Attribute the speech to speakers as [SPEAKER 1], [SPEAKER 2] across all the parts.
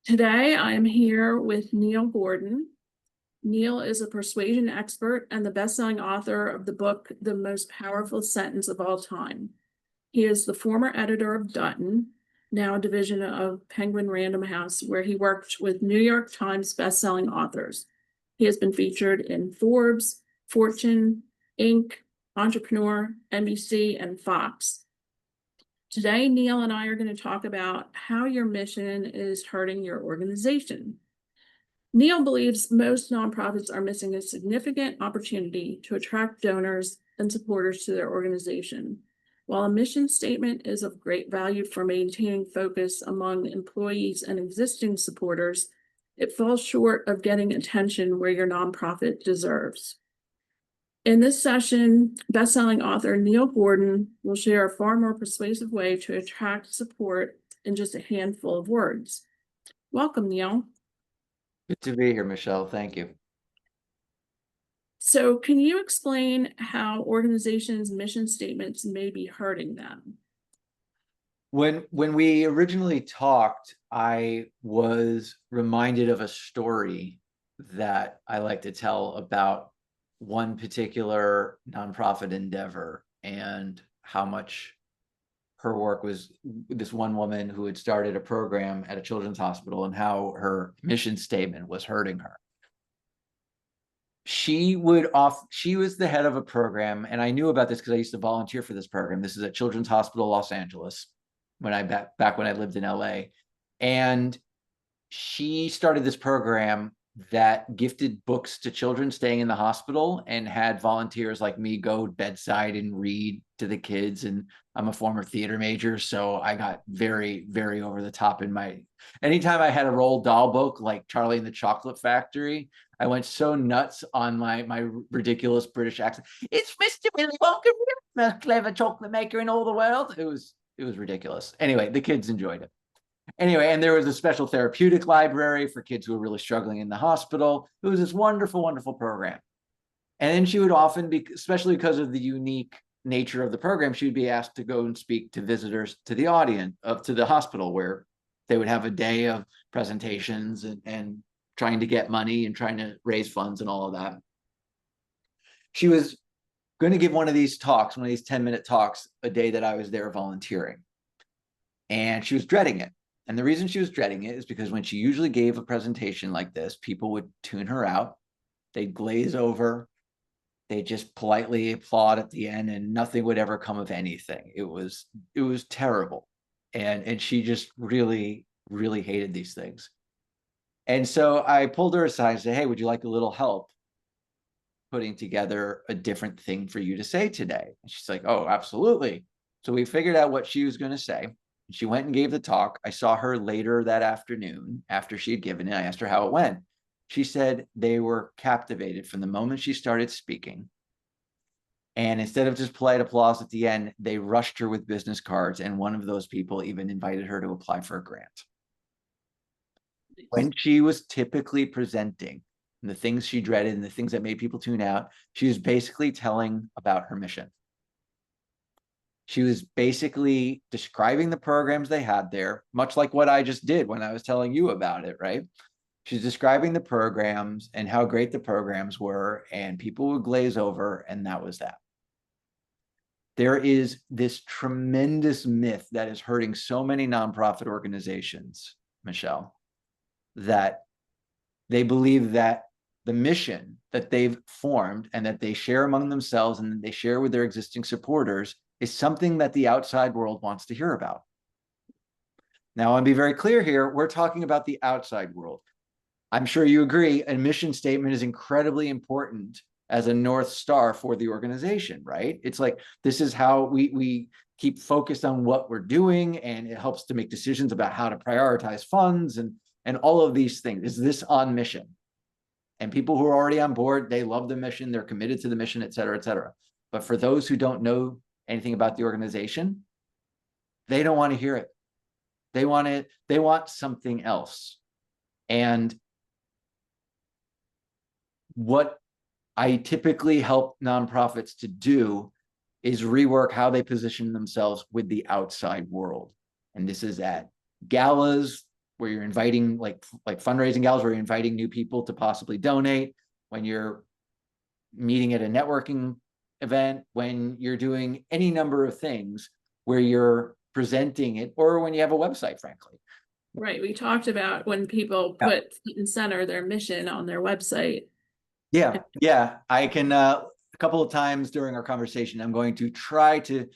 [SPEAKER 1] Today, I am here with Neil Gordon. Neil is a persuasion expert and the best-selling author of the book, The Most Powerful Sentence of All Time. He is the former editor of Dutton, now a division of Penguin Random House, where he worked with New York Times best-selling authors. He has been featured in Forbes, Fortune, Inc., Entrepreneur, NBC, and Fox. Today, Neil and I are going to talk about how your mission is hurting your organization. Neil believes most nonprofits are missing a significant opportunity to attract donors and supporters to their organization. While a mission statement is of great value for maintaining focus among employees and existing supporters, it falls short of getting attention where your nonprofit deserves. In this session, best-selling author Neil Gordon will share a far more persuasive way to attract support in just a handful of words. Welcome, Neil.
[SPEAKER 2] Good to be here, Michelle. Thank you.
[SPEAKER 1] So can you explain how organizations' mission statements may be hurting them?
[SPEAKER 2] When we originally talked, I was reminded of a story that I like to tell about one particular nonprofit endeavor and how much her work was this one woman who had started a program at a children's hospital and how her mission statement was hurting her. She was the head of a program, and I knew about this because I used to volunteer for this program. This is at Children's Hospital Los Angeles when back when I lived in LA. And she started this program that gifted books to children staying in the hospital and had volunteers like me go bedside and read to the kids. And I'm a former theater major, so I got very, very over the top in anytime I had a Roald Dahl book like Charlie and the Chocolate Factory, I went so nuts on my ridiculous British accent. It's Mr. Willy Wonka, most clever chocolate maker in all the world. It was ridiculous. Anyway, the kids enjoyed it. Anyway, and there was a special therapeutic library for kids who were really struggling in the hospital. It was this wonderful, wonderful program. And then she would often be, especially because of the unique nature of the program, she would be asked to go and speak to visitors to the audience, to the hospital, where they would have a day of presentations and trying to get money and trying to raise funds and all of that. She was going to give one of these talks, one of these 10-minute talks, a day that I was there volunteering. And she was dreading it. And the reason she was dreading it is because when she usually gave a presentation like this, people would tune her out. They'd glaze over. They just politely applaud at the end, and nothing would ever come of anything. It was terrible. And she just really, really hated these things. And so I pulled her aside and said, hey, would you like a little help putting together a different thing for you to say today? And she's like, oh, absolutely. So we figured out what she was going to say. She went and gave the talk. I saw her later that afternoon after she had given it. I asked her how it went. She said they were captivated from the moment she started speaking. And instead of just polite applause at the end, they rushed her with business cards. And one of those people even invited her to apply for a grant. When she was typically presenting the things she dreaded and the things that made people tune out, she was basically telling about her mission. She was basically describing the programs they had there, much like what I just did when I was telling you about it, right? She's describing the programs and how great the programs were, and people would glaze over, and that was that. There is this tremendous myth that is hurting so many nonprofit organizations, Michelle, that they believe that the mission that they've formed and that they share among themselves and that they share with their existing supporters is something that the outside world wants to hear about. Now, I'll be very clear here. We're talking about the outside world. I'm sure you agree, a mission statement is incredibly important as a North Star for the organization, right? It's like, this is how we keep focused on what we're doing, and it helps to make decisions about how to prioritize funds and all of these things. Is this on mission? And people who are already on board, they love the mission, they're committed to the mission, et cetera, et cetera. But for those who don't know anything about the organization, they don't want to hear it. They want something else. And what I typically help nonprofits to do is rework how they position themselves with the outside world. And this is at galas, where you're inviting like fundraising gals, where you're inviting new people to possibly donate, when you're meeting at a networking event, when you're doing any number of things where you're presenting it, or when you have a website, frankly.
[SPEAKER 1] Right. We talked about when people put front and center their mission on their website.
[SPEAKER 2] Yeah. Yeah. I can, a couple of times during our conversation, I'm going to try to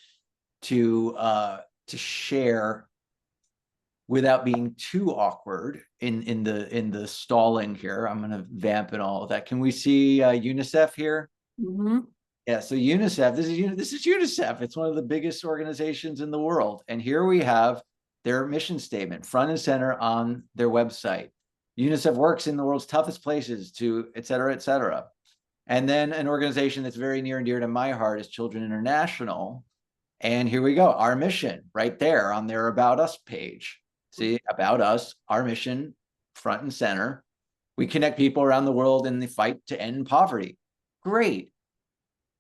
[SPEAKER 2] share without being too awkward in the stalling here. I'm going to vamp and all of that. Can we see UNICEF here?
[SPEAKER 1] Mm-hmm.
[SPEAKER 2] Yeah, so UNICEF, this is UNICEF. It's one of the biggest organizations in the world. And here we have their mission statement, front and center on their website. UNICEF works in the world's toughest places to, et cetera, et cetera. And then an organization that's very near and dear to my heart is Children International. And here we go, our mission right there on their About Us page. See, About Us, our mission, front and center. We connect people around the world in the fight to end poverty. Great.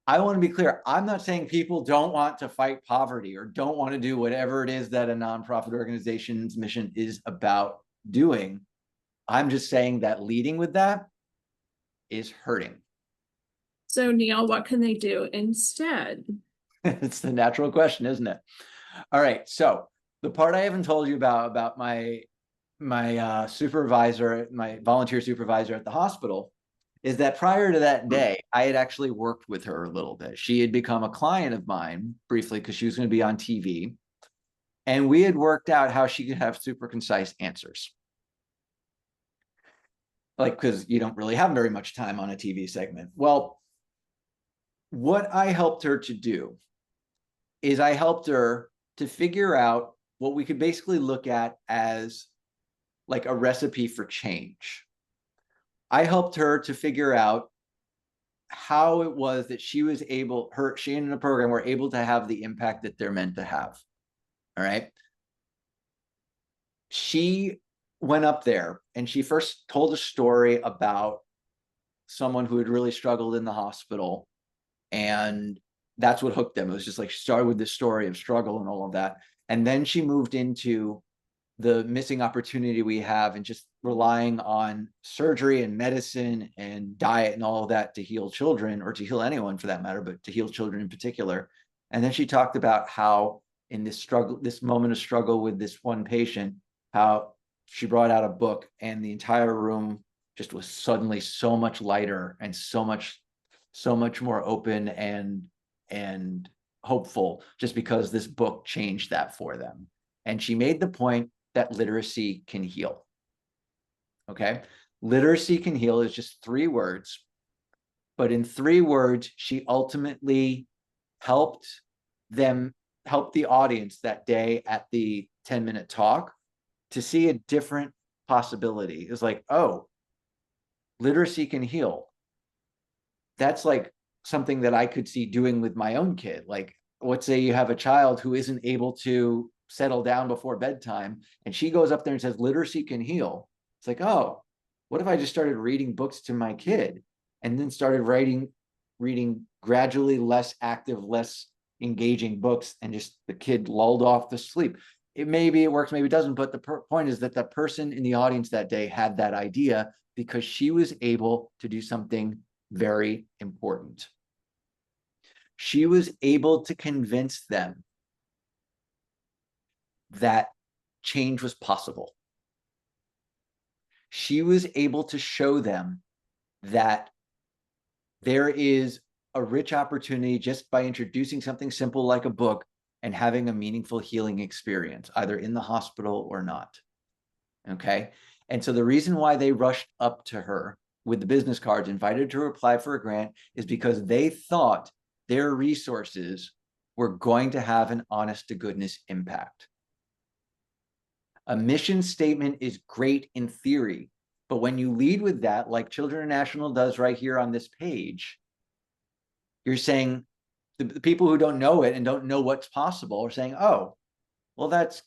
[SPEAKER 2] I want to be clear. I'm not saying people don't want to fight poverty or don't want to do whatever it is that a nonprofit organization's mission is about doing. I'm just saying that leading with that is hurting.
[SPEAKER 1] So Neil, what can they do instead?
[SPEAKER 2] It's the natural question, isn't it? All right. So the part I haven't told you about my supervisor, my volunteer supervisor at the hospital, is that prior to that day, I had actually worked with her a little bit. She had become a client of mine briefly because she was going to be on TV. And we had worked out how she could have super concise answers. Like, because you don't really have very much time on a TV segment. Well, what I helped her to do is I helped her to figure out what we could basically look at as like a recipe for change. I helped her to figure out how it was that she was able, she and the program were able to have the impact that they're meant to have. All right. She went up there and she first told a story about someone who had really struggled in the hospital. And that's what hooked them. It was just like, she started with this story of struggle and all of that. And then she moved into the missing opportunity we have and just relying on surgery and medicine and diet and all of that to heal children, or to heal anyone for that matter, but to heal children in particular. And then she talked about how in this struggle, this moment of struggle with this one patient, how she brought out a book and the entire room just was suddenly so much lighter and so much more open and hopeful, just because this book changed that for them. And she made the point that literacy can heal. Okay. Literacy can heal is just 3 words, but in 3 words, she ultimately helped the audience that day at the 10-minute talk to see a different possibility. It's like, oh, literacy can heal. That's like something that I could see doing with my own kid. Like, let's say you have a child who isn't able to settle down before bedtime, and she goes up there and says, literacy can heal. It's like, oh, what if I just started reading books to my kid and then started reading gradually less active, less engaging books, and just the kid lulled off to sleep. Maybe it works, maybe it doesn't, but the point is that the person in the audience that day had that idea because she was able to do something very important. She was able to convince them that change was possible. She was able to show them that there is a rich opportunity just by introducing something simple like a book and having a meaningful healing experience, either in the hospital or not. Okay. And so the reason why they rushed up to her with the business cards, invited her to apply for a grant, is because they thought their resources were going to have an honest to goodness impact. A mission statement is great in theory, but when you lead with that, like Children International does right here on this page, you're saying, the people who don't know it and don't know what's possible are saying, oh, well, that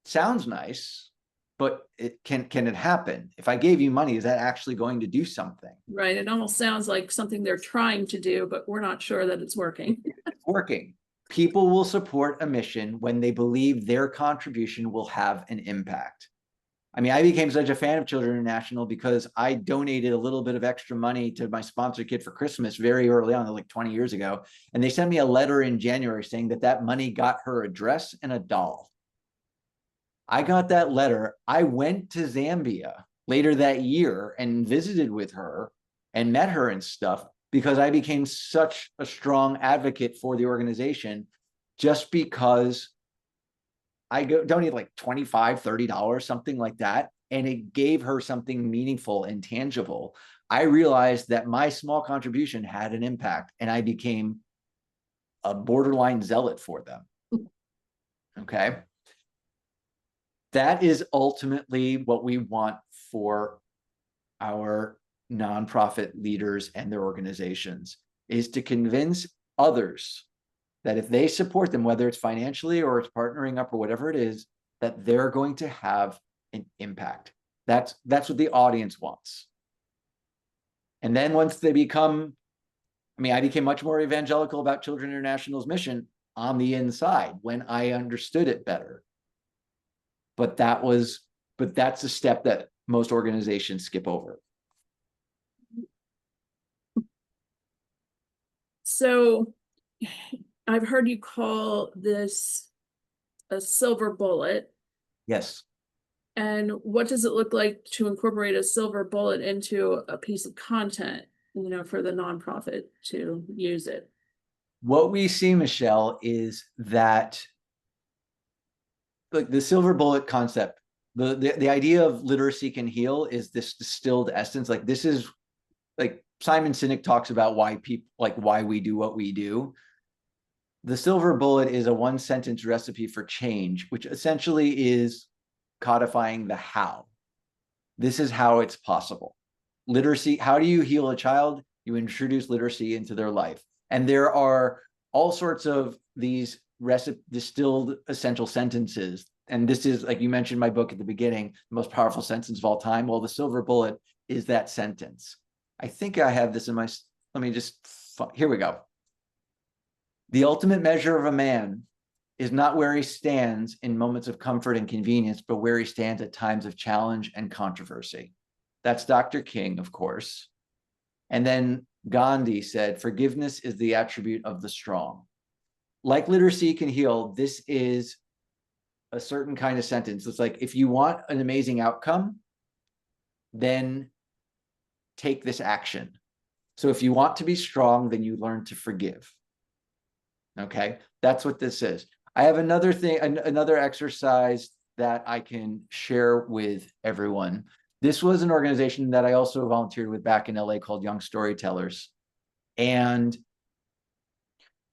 [SPEAKER 2] sounds nice, but can it happen? If I gave you money, is that actually going to do something?
[SPEAKER 1] Right. It almost sounds like something they're trying to do, but we're not sure that it's working.
[SPEAKER 2] It's working. People will support a mission when they believe their contribution will have an impact. I mean, I became such a fan of Children International because I donated a little bit of extra money to my sponsor kid for Christmas very early on, like 20 years ago. And they sent me a letter in January saying that that money got her a dress and a doll. I got that letter. I went to Zambia later that year and visited with her and met her and stuff because I became such a strong advocate for the organization just because I donated like $25, $30, something like that. And it gave her something meaningful and tangible. I realized that my small contribution had an impact and I became a borderline zealot for them. Okay. That is ultimately what we want for our nonprofit leaders and their organizations, is to convince others that if they support them, whether it's financially or it's partnering up or whatever it is, that they're going to have an impact. That's what the audience wants. And then once they become, I mean, I became much more evangelical about Children International's mission on the inside when I understood it better. But that's a step that most organizations skip over.
[SPEAKER 1] So I've heard you call this a silver bullet.
[SPEAKER 2] Yes.
[SPEAKER 1] And what does it look like to incorporate a silver bullet into a piece of content, for the nonprofit to use it?
[SPEAKER 2] What we see, Michelle, is that like the silver bullet concept, the idea of literacy can heal is this distilled essence. Like this is like Simon Sinek talks about why we do what we do. The silver bullet is a one sentence recipe for change, which essentially is codifying the how. This is how it's possible. Literacy, how do you heal a child? You introduce literacy into their life. And there are all sorts of these distilled essential sentences. And this is, like you mentioned my book at the beginning, the most powerful sentence of all time. Well, the silver bullet is that sentence. I think I have this in my, let me just, here we go. The ultimate measure of a man is not where he stands in moments of comfort and convenience, but where he stands at times of challenge and controversy. That's Dr. King, of course. And then Gandhi said, forgiveness is the attribute of the strong. Like literacy can heal, this is a certain kind of sentence. It's like, if you want an amazing outcome, then take this action. So if you want to be strong, then you learn to forgive. Okay, that's what this is. I have another thing, another exercise that I can share with everyone. This was an organization that I also volunteered with back in LA called Young Storytellers. And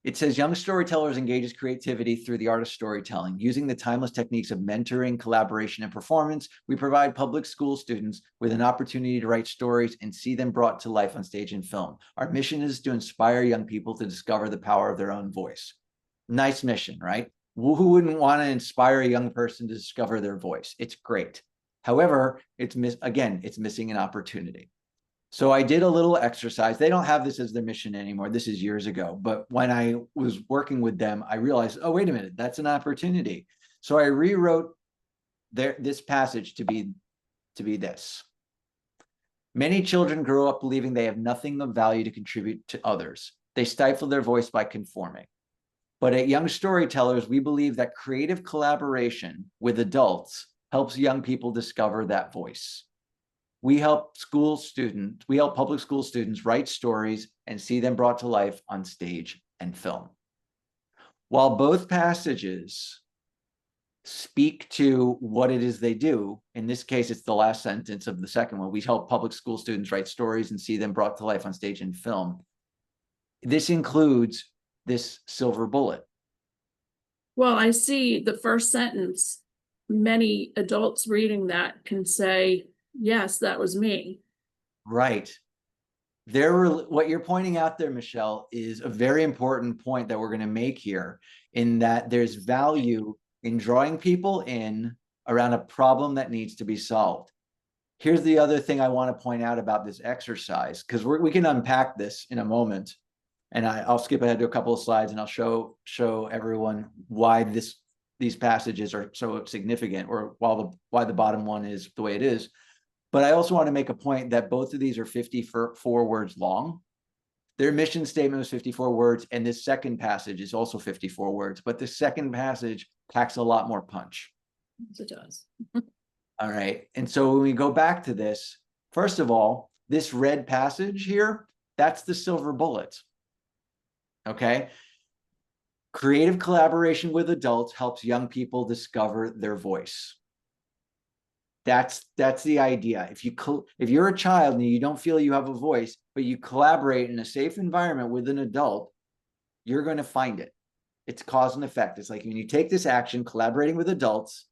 [SPEAKER 2] it says, young storytellers engages creativity through the art of storytelling. Using the timeless techniques of mentoring, collaboration, and performance, we provide public school students with an opportunity to write stories and see them brought to life on stage and film. Our mission is to inspire young people to discover the power of their own voice. Nice mission, right? Who wouldn't want to inspire a young person to discover their voice? It's great. However, it's missing an opportunity. So I did a little exercise. They don't have this as their mission anymore. This is years ago. But when I was working with them, I realized, oh, wait a minute, that's an opportunity. So I rewrote this passage to be this. Many children grow up believing they have nothing of value to contribute to others. They stifle their voice by conforming. But at Young Storytellers, we believe that creative collaboration with adults helps young people discover that voice. We help public school students write stories and see them brought to life on stage and film. While both passages speak to what it is they do, in this case, it's the last sentence of the second one. We help public school students write stories and see them brought to life on stage and film. This includes this silver bullet.
[SPEAKER 1] Well, I see the first sentence. Many adults reading that can say, yes, that was me.
[SPEAKER 2] Right. What you're pointing out there, Michelle, is a very important point that we're going to make here, in that there's value in drawing people in around a problem that needs to be solved. Here's the other thing I want to point out about this exercise, because we can unpack this in a moment. And I'll skip ahead to a couple of slides and I'll show everyone why this these passages are so significant, or why the bottom one is the way it is. But I also want to make a point that both of these are 54 words long. Their mission statement was 54 words, and this second passage is also 54 words, but the second passage packs a lot more punch.
[SPEAKER 1] Yes, it does.
[SPEAKER 2] All right. And so when we go back to this, first of all, this red passage here, that's the silver bullet. Okay. Creative collaboration with adults helps young people discover their voice. That's the idea. If you're a child and you don't feel you have a voice, but you collaborate in a safe environment with an adult, you're going to find it. It's cause and effect. It's like when you take this action, collaborating with adults,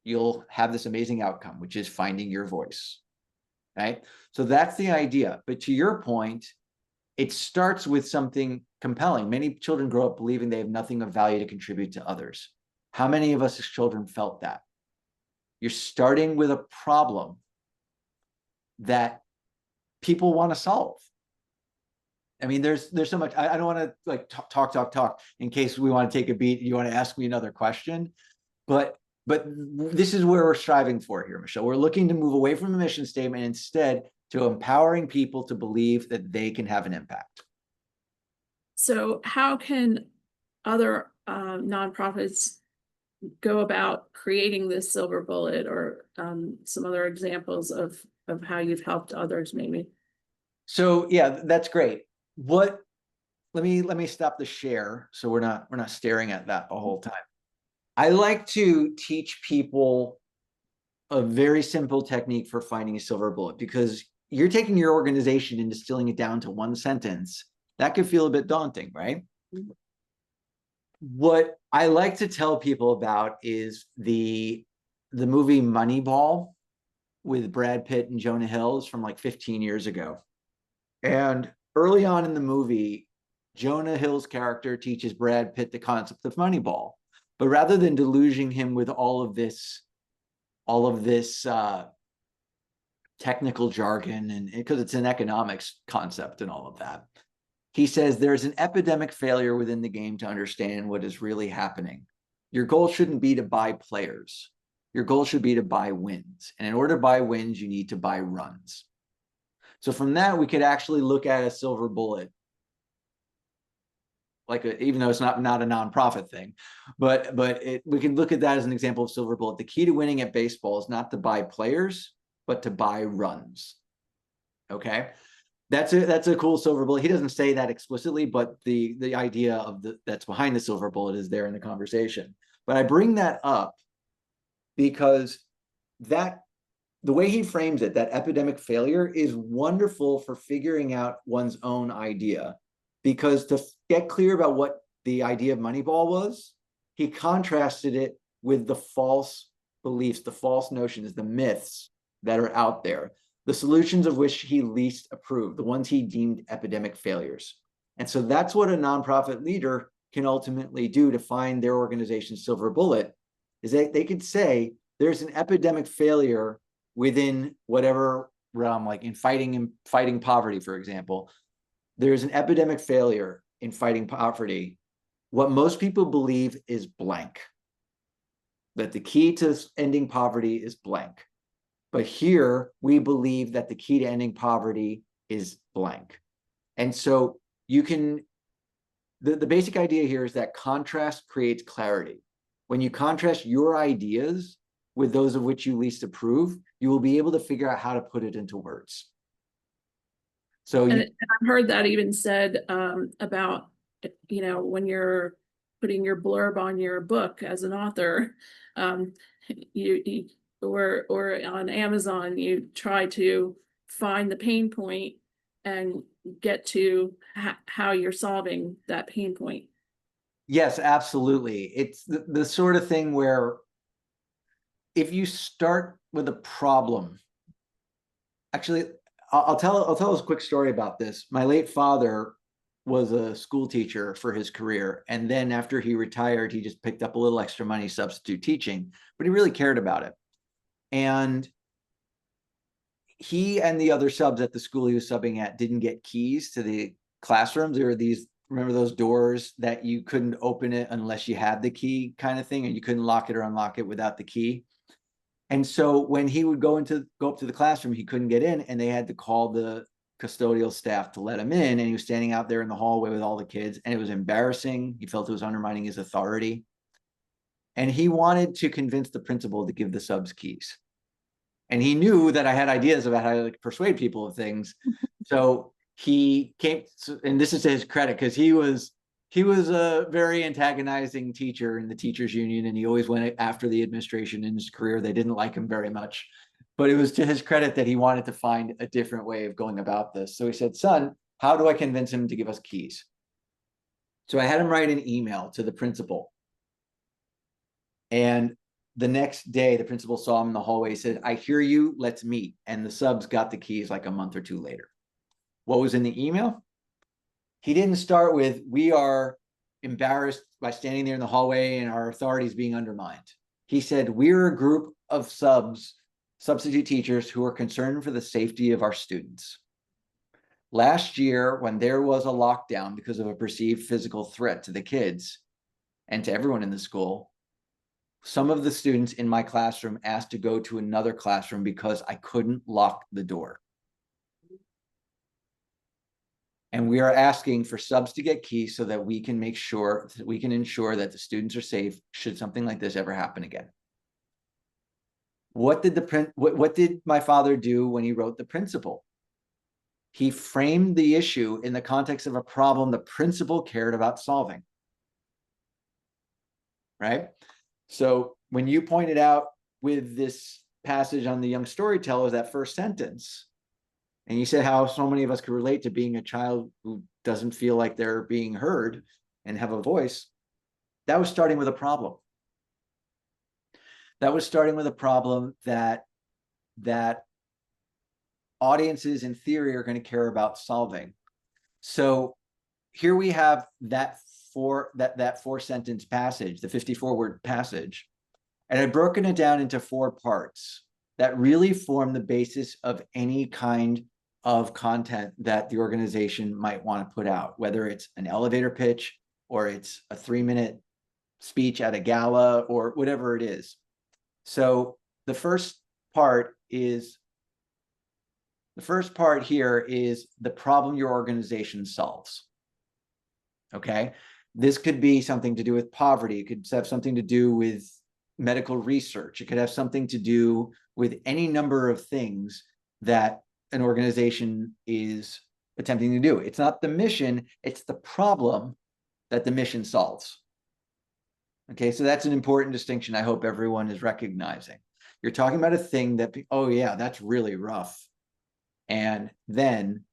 [SPEAKER 2] you'll have this amazing outcome, which is finding your voice. Right? So that's the idea. But to your point, it starts with something compelling. Many children grow up believing they have nothing of value to contribute to others. How many of us as children felt that? You're starting with a problem that people want to solve. I mean, there's so much. I don't want to like talk in case we want to take a beat. You want to ask me another question, but this is where we're striving for here, Michelle. We're looking to move away from the mission statement instead to empowering people to believe that they can have an impact.
[SPEAKER 1] So how can other nonprofits go about creating this silver bullet, or some other examples of how you've helped others maybe?
[SPEAKER 2] So yeah, that's great. Let me stop the share so we're not staring at that the whole time. I like to teach people a very simple technique for finding a silver bullet, because you're taking your organization and distilling it down to one sentence. That could feel a bit daunting, right? Mm-hmm. What I like to tell people about is the movie Moneyball with Brad Pitt and Jonah Hill from like 15 years ago. And early on in the movie, Jonah Hill's character teaches Brad Pitt the concept of Moneyball. But rather than deluging him with all of this technical jargon, and because it's an economics concept and all of that, he says there's an epidemic failure within the game to understand what is really happening. Your goal shouldn't be to buy players. Your goal should be to buy wins. And in order to buy wins, you need to buy runs. So from that, we could actually look at a silver bullet, even though it's not a nonprofit thing, but we can look at that as an example of silver bullet. The key to winning at baseball is not to buy players, but to buy runs. Okay, that's a cool silver bullet. He doesn't say that explicitly, but the idea of that's behind the silver bullet is there in the conversation. But I bring that up because the way he frames it, that epidemic failure, is wonderful for figuring out one's own idea. Because to get clear about what the idea of Moneyball was, he contrasted it with the false beliefs, the false notions, the myths that are out there, the solutions of which he least approved, the ones he deemed epidemic failures. And so that's what a nonprofit leader can ultimately do to find their organization's silver bullet, is that they could say there's an epidemic failure within whatever realm, like in fighting poverty, for example. There's an epidemic failure in fighting poverty. What most people believe is blank, that the key to ending poverty is blank. But here we believe that the key to ending poverty is blank. And so the basic idea here is that contrast creates clarity. When you contrast your ideas with those of which you least approve, you will be able to figure out how to put it into words. So
[SPEAKER 1] I've heard that even said about, when you're putting your blurb on your book as an author, or on Amazon, you try to find the pain point and get to how you're solving that pain point.
[SPEAKER 2] Yes, absolutely. It's the sort of thing where if you start with a problem, actually, I'll tell us a quick story about this. My late father was a school teacher for his career. And then after he retired, he just picked up a little extra money substitute teaching, but he really cared about it. And he and the other subs at the school he was subbing at didn't get keys to the classrooms. There were these remember those doors that you couldn't open it unless you had the key kind of thing, and you couldn't lock it or unlock it without the key. And so when he would go up to the classroom, he couldn't get in, and they had to call the custodial staff to let him in. And he was standing out there in the hallway with all the kids, and it was embarrassing. He felt it was undermining his authority. And he wanted to convince the principal to give the subs keys. And he knew that I had ideas about how to like persuade people of things. So he came, and this is to his credit, because he was a very antagonizing teacher in the teachers union, and he always went after the administration in his career. They didn't like him very much, but it was to his credit that he wanted to find a different way of going about this. So he said, son, how do I convince him to give us keys? So I had him write an email to the principal. And the next day, the principal saw him in the hallway. He said, I hear you, let's meet. And the subs got the keys like a month or two later. What was in the email? He didn't start with, we are embarrassed by standing there in the hallway and our authority is being undermined. He said, we're a group of substitute teachers who are concerned for the safety of our students. Last year, when there was a lockdown because of a perceived physical threat to the kids and to everyone in the school, some of the students in my classroom asked to go to another classroom because I couldn't lock the door. And we are asking for subs to get keys so that we can make sure that we can ensure that the students are safe should something like this ever happen again. What did my father do when he wrote the principal? He framed the issue in the context of a problem the principal cared about solving. Right? So when you pointed out with this passage on the young storytellers, that first sentence, and you said how so many of us could relate to being a child who doesn't feel like they're being heard and have a voice, that was starting with a problem. That was starting with a problem that audiences in theory are going to care about solving. So here we have that four sentence passage, the 54-word passage, and I've broken it down into 4 parts that really form the basis of any kind of content that the organization might want to put out, whether it's an elevator pitch or it's a 3-minute speech at a gala or whatever it is. So the first part here is the problem your organization solves. Okay. This could be something to do with poverty. It could have something to do with medical research. It could have something to do with any number of things that an organization is attempting to do. It's not the mission, it's the problem that the mission solves. Okay, so that's an important distinction I hope everyone is recognizing. You're talking about a thing that, oh yeah, that's really rough. And then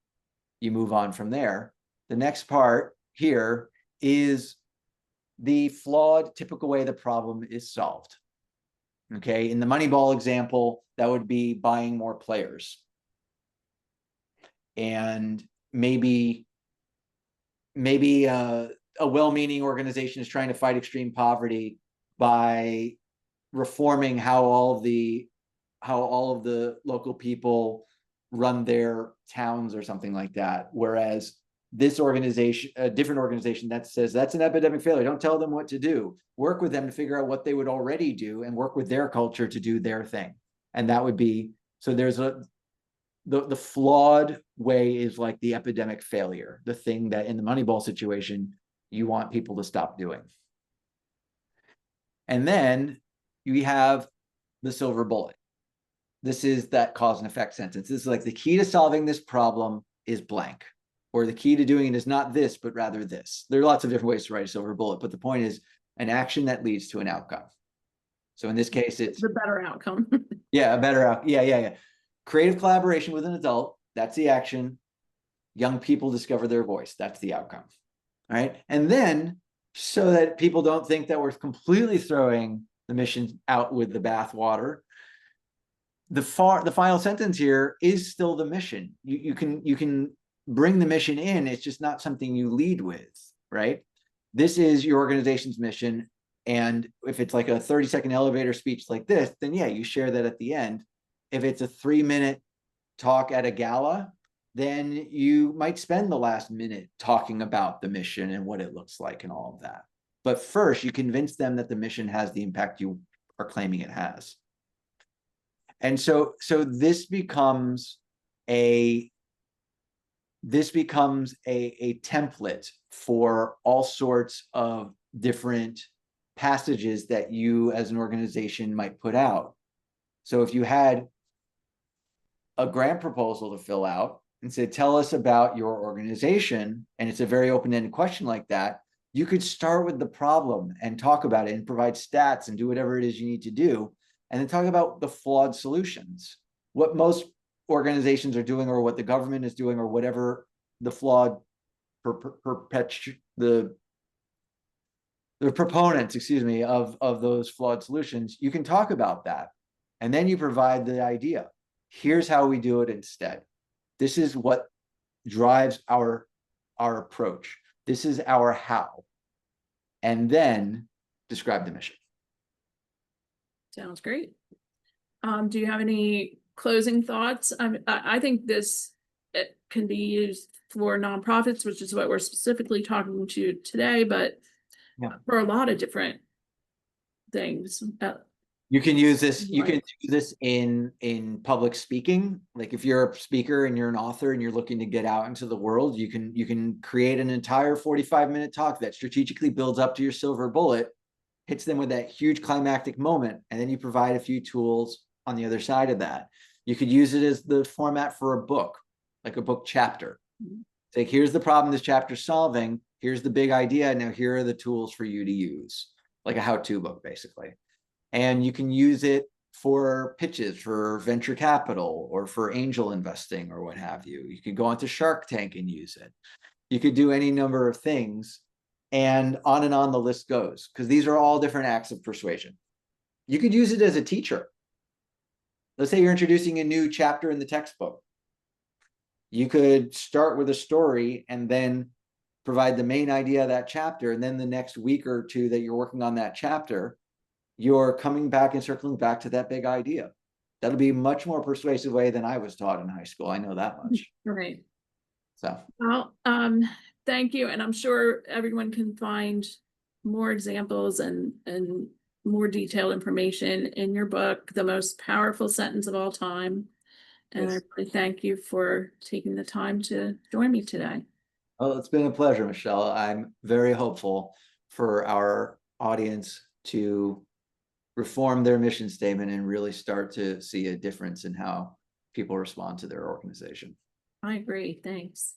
[SPEAKER 2] you move on from there. The next part here is the flawed, typical way the problem is solved. Okay, in the Moneyball example, that would be buying more players. And maybe a well-meaning organization is trying to fight extreme poverty by reforming how all of the local people run their towns or something like that. Whereas this organization, a different organization that says that's an epidemic failure, don't tell them what to do. Work with them to figure out what they would already do and work with their culture to do their thing. And that would be, so there's the flawed way is like the epidemic failure, the thing that in the Moneyball situation, you want people to stop doing. And then you have the silver bullet. This is that cause and effect sentence. This is like the key to solving this problem is blank, or the key to doing it is not this, but rather this. There are lots of different ways to write a silver bullet, but the point is an action that leads to an outcome. So in this case, it's
[SPEAKER 1] the better outcome.
[SPEAKER 2] Yeah, a better outcome. Yeah. Creative collaboration with an adult, that's the action. Young people discover their voice, that's the outcome. All right. And then, so that people don't think that we're completely throwing the mission out with the bathwater, the final sentence here is still the mission. You can bring the mission in, it's just not something you lead with, right? This is your organization's mission. And if it's like a 30-second elevator speech like this, then yeah, you share that at the end. If it's a 3-minute talk at a gala, then you might spend the last minute talking about the mission and what it looks like and all of that. But first, you convince them that the mission has the impact you are claiming it has. And so this becomes a template for all sorts of different passages that you as an organization might put out. So if you had a grant proposal to fill out and say, tell us about your organization, and it's a very open-ended question like that, you could start with the problem and talk about it and provide stats and do whatever it is you need to do, and then talk about the flawed solutions, what most organizations are doing or what the government is doing or whatever the flawed the proponents, excuse me, of those flawed solutions. You can talk about that, and then you provide the idea. Here's how we do it instead. This is what drives our approach. This is our how. And then describe the mission.
[SPEAKER 1] Sounds great. Do you have any closing thoughts? I think it can be used for nonprofits, which is what we're specifically talking to today, but for a lot of different things.
[SPEAKER 2] You can use this. You can do this in public speaking. Like if you're a speaker and you're an author and you're looking to get out into the world, you can create an entire 45-minute talk that strategically builds up to your silver bullet, hits them with that huge climactic moment, and then you provide a few tools on the other side of that. You could use it as the format for a book, like a book chapter. It's like, here's the problem this chapter's solving. Here's the big idea. Now here are the tools for you to use, like a how-to book, basically. And you can use it for pitches for venture capital or for angel investing or what have you. You could go onto Shark Tank and use it. You could do any number of things, and on the list goes, because these are all different acts of persuasion. You could use it as a teacher. Let's say you're introducing a new chapter in the textbook. You could start with a story and then provide the main idea of that chapter. And then the next week or two that you're working on that chapter, you're coming back and circling back to that big idea. That'll be a much more persuasive way than I was taught in high school. I know that much.
[SPEAKER 1] Right.
[SPEAKER 2] So,
[SPEAKER 1] well, thank you. And I'm sure everyone can find more examples and more detailed information in your book, The Most Powerful Sentence of All Time. And
[SPEAKER 2] yes.
[SPEAKER 1] I really thank you for taking the time to join me today.
[SPEAKER 2] Well, it's been a pleasure, Michelle. I'm very hopeful for our audience to reform their mission statement and really start to see a difference in how people respond to their organization.
[SPEAKER 1] I agree. Thanks.